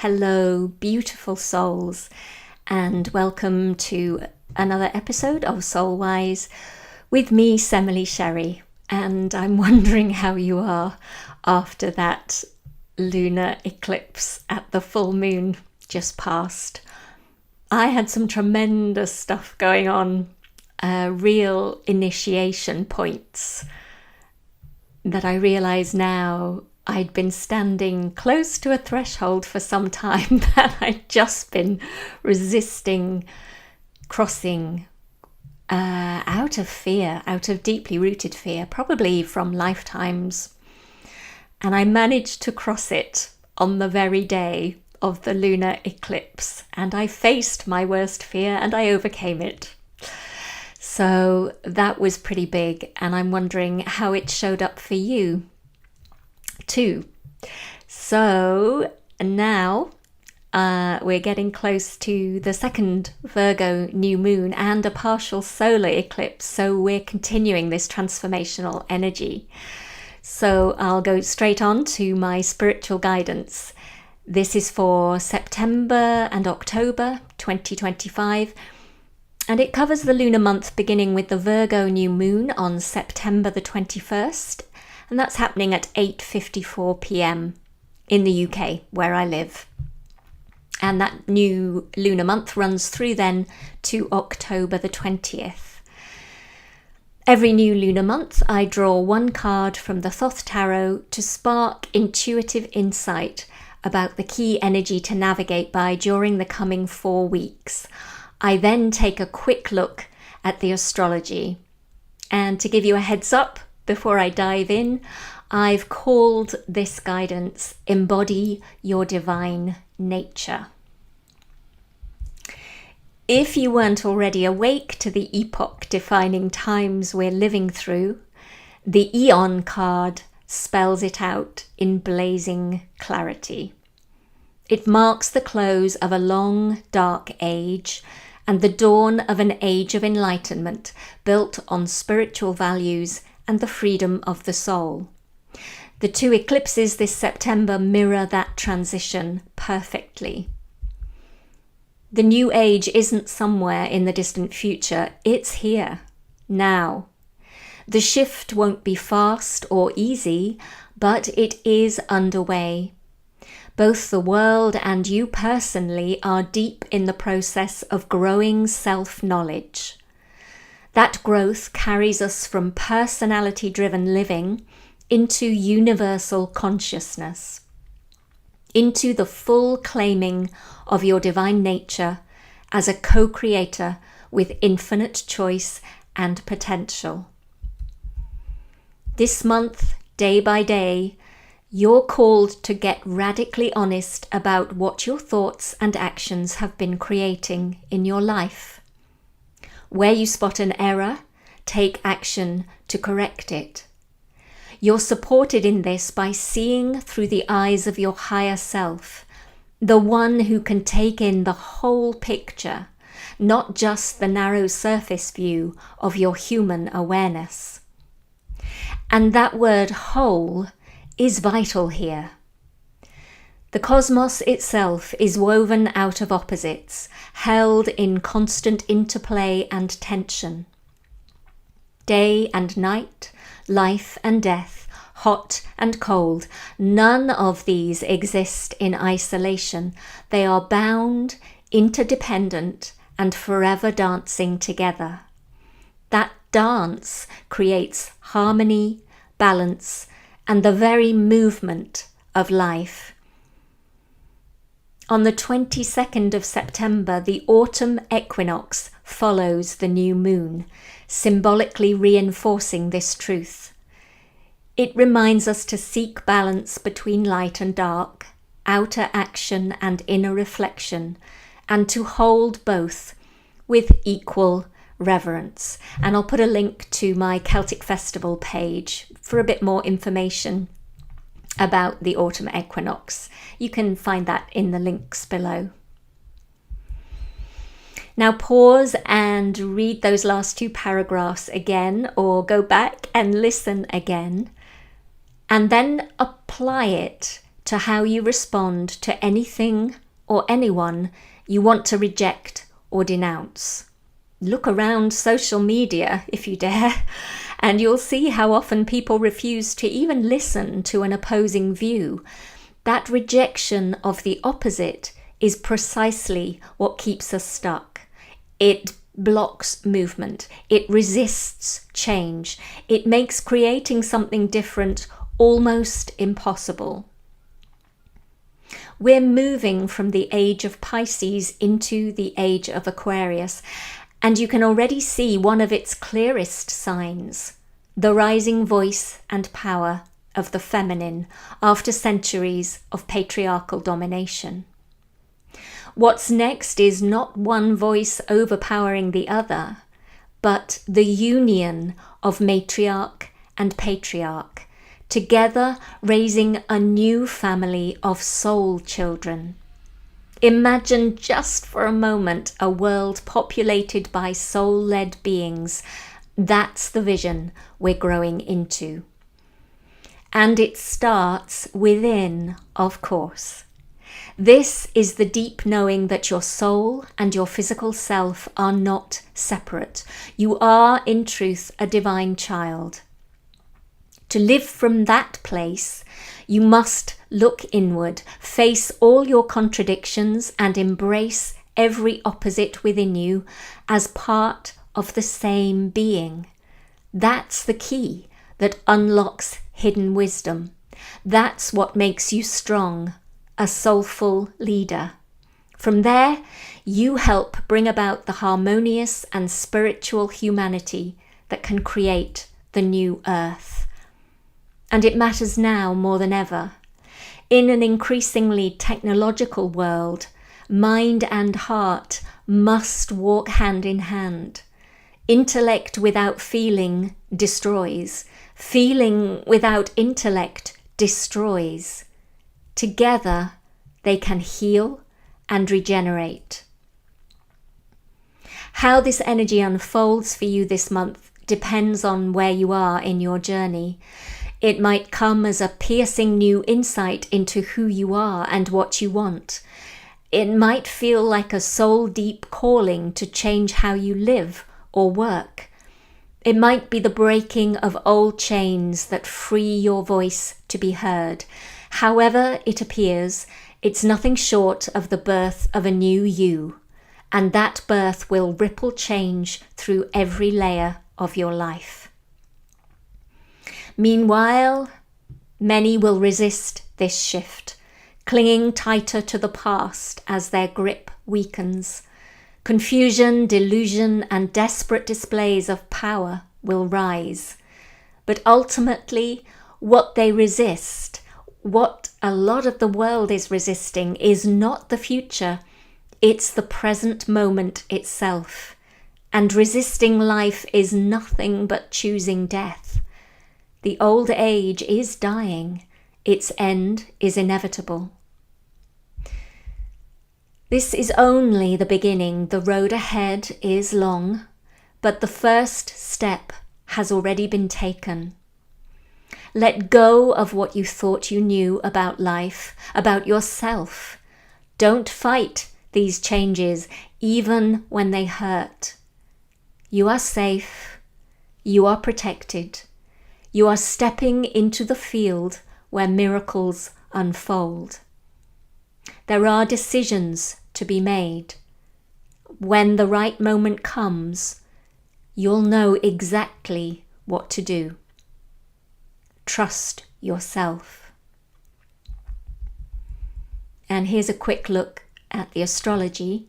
Hello, beautiful souls, and welcome to another episode of Soulwise with me, Semele Sherry. And I'm wondering how you are after that lunar eclipse at the full moon just passed. I had some tremendous stuff going on, real initiation points that I realise now I'd been standing close to a threshold for some time that I'd just been resisting crossing out of fear, out of deeply rooted fear, probably from lifetimes. And I managed to cross it on the very day of the lunar eclipse. And I faced my worst fear and I overcame it. So that was pretty big. And I'm wondering how it showed up for you too. So now we're getting close to the second Virgo new moon and a partial solar eclipse. So we're continuing this transformational energy. So I'll go straight on to my spiritual guidance. This is for September and October 2025. And it covers the lunar month beginning with the Virgo new moon on September the 21st. And that's happening at 8:54 p.m. in the UK, where I live. And that new lunar month runs through then to October the 20th. Every new lunar month, I draw one card from the Thoth Tarot to spark intuitive insight about the key energy to navigate by during the coming 4 weeks. I then take a quick look at the astrology. And to give you a heads up, before I dive in, I've called this guidance Embody Your Divine Nature. If you weren't already awake to the epoch-defining times we're living through, the Eon card spells it out in blazing clarity. It marks the close of a long, dark age and the dawn of an age of enlightenment built on spiritual values and the freedom of the soul. The two eclipses this September mirror that transition perfectly. The new age isn't somewhere in the distant future, it's here, now. The shift won't be fast or easy, but it is underway. Both the world and you personally are deep in the process of growing self-knowledge. That growth carries us from personality-driven living into universal consciousness, into the full claiming of your divine nature as a co-creator with infinite choice and potential. This month, day by day, you're called to get radically honest about what your thoughts and actions have been creating in your life. Where you spot an error, take action to correct it. You're supported in this by seeing through the eyes of your higher self, the one who can take in the whole picture, not just the narrow surface view of your human awareness. And that word whole is vital here. The cosmos itself is woven out of opposites, held in constant interplay and tension. Day and night, life and death, hot and cold, none of these exist in isolation. They are bound, interdependent, and forever dancing together. That dance creates harmony, balance, and the very movement of life. On the 22nd of September, the Autumn Equinox follows the new moon, symbolically reinforcing this truth. It reminds us to seek balance between light and dark, outer action and inner reflection, and to hold both with equal reverence. And I'll put a link to my Celtic Festival page for a bit more information about the autumn equinox. You can find that in the links below. Now pause and read those last two paragraphs again, or go back and listen again, and then apply it to how you respond to anything or anyone you want to reject or denounce. Look around social media, if you dare, and you'll see how often people refuse to even listen to an opposing view. That rejection of the opposite is precisely what keeps us stuck. It blocks movement. It resists change. It makes creating something different almost impossible. We're moving from the age of Pisces into the age of Aquarius, and you can already see one of its clearest signs, the rising voice and power of the feminine after centuries of patriarchal domination. What's next is not one voice overpowering the other, but the union of matriarch and patriarch, together raising a new family of soul children. Imagine just for a moment a world populated by soul-led beings. That's the vision we're growing into. And it starts within, of course. This is the deep knowing that your soul and your physical self are not separate. You are, in truth, a divine child. To live from that place, you must look inward, face all your contradictions, and embrace every opposite within you as part of the same being. That's the key that unlocks hidden wisdom. That's what makes you strong, a soulful leader. From there, you help bring about the harmonious and spiritual humanity that can create the new earth. And it matters now more than ever. In an increasingly technological world, mind and heart must walk hand in hand. Intellect without feeling destroys. Feeling without intellect destroys. Together, they can heal and regenerate. How this energy unfolds for you this month depends on where you are in your journey. It might come as a piercing new insight into who you are and what you want. It might feel like a soul-deep calling to change how you live or work. It might be the breaking of old chains that free your voice to be heard. However it appears, it's nothing short of the birth of a new you, and that birth will ripple change through every layer of your life. Meanwhile, many will resist this shift, clinging tighter to the past as their grip weakens. Confusion, delusion, and desperate displays of power will rise. But ultimately, what they resist, what a lot of the world is resisting, is not the future, it's the present moment itself. And resisting life is nothing but choosing death. The old age is dying, its end is inevitable. This is only the beginning. The road ahead is long, but the first step has already been taken. Let go of what you thought you knew about life, about yourself. Don't fight these changes, even when they hurt. You are safe. You are protected. You are stepping into the field where miracles unfold. There are decisions to be made. When the right moment comes, you'll know exactly what to do. Trust yourself. And here's a quick look at the astrology.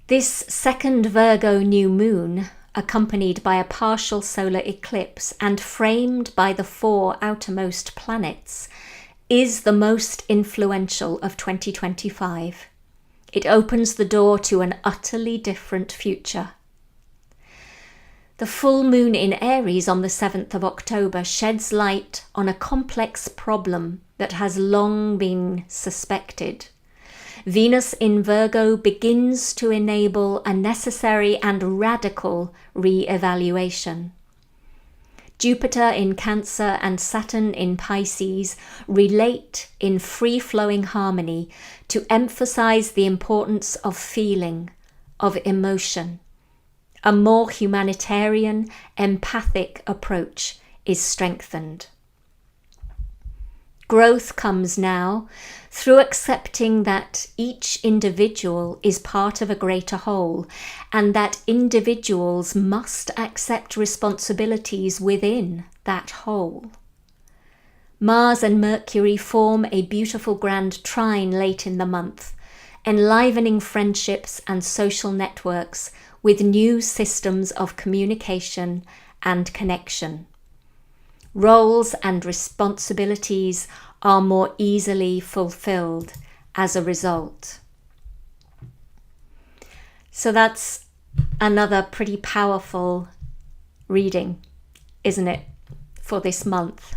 This second Virgo new moon, accompanied by a partial solar eclipse and framed by the 4 outermost planets, is the most influential of 2025. It opens the door to an utterly different future. The full moon in Aries on the 7th of October sheds light on a complex problem that has long been suspected. Venus in Virgo begins to enable a necessary and radical re-evaluation. Jupiter in Cancer and Saturn in Pisces relate in free-flowing harmony to emphasize the importance of feeling, of emotion. A more humanitarian, empathic approach is strengthened. Growth comes now through accepting that each individual is part of a greater whole, and that individuals must accept responsibilities within that whole. Mars and Mercury form a beautiful grand trine late in the month, enlivening friendships and social networks with new systems of communication and connection. Roles and responsibilities are more easily fulfilled as a result. So that's another pretty powerful reading, isn't it, for this month?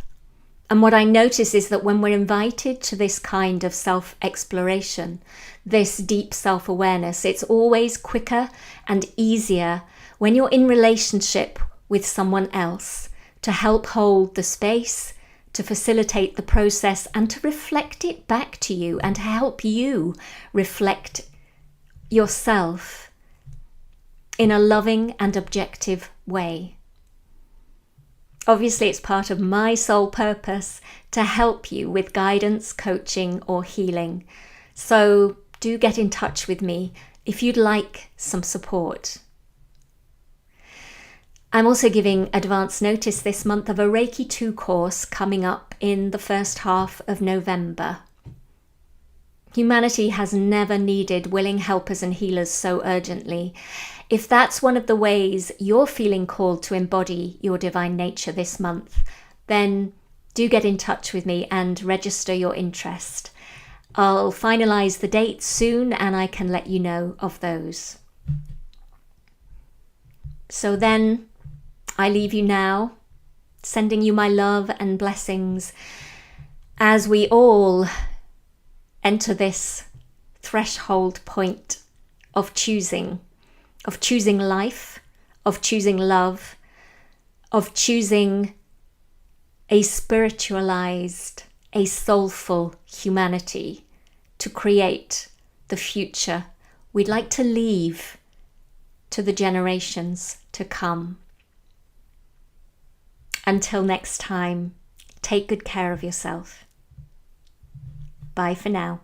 And what I notice is that when we're invited to this kind of self-exploration, this deep self-awareness, it's always quicker and easier when you're in relationship with someone else, to help hold the space, to facilitate the process, and to reflect it back to you, and to help you reflect yourself in a loving and objective way. Obviously, it's part of my sole purpose to help you with guidance, coaching, or healing. So do get in touch with me if you'd like some support. I'm also giving advance notice this month of a Reiki 2 course coming up in the first half of November. Humanity has never needed willing helpers and healers so urgently. If that's one of the ways you're feeling called to embody your divine nature this month, then do get in touch with me and register your interest. I'll finalize the dates soon and I can let you know of those. So then, I leave you now, sending you my love and blessings as we all enter this threshold point of choosing life, of choosing love, of choosing a spiritualized, a soulful humanity to create the future we'd like to leave to the generations to come. Until next time, take good care of yourself. Bye for now.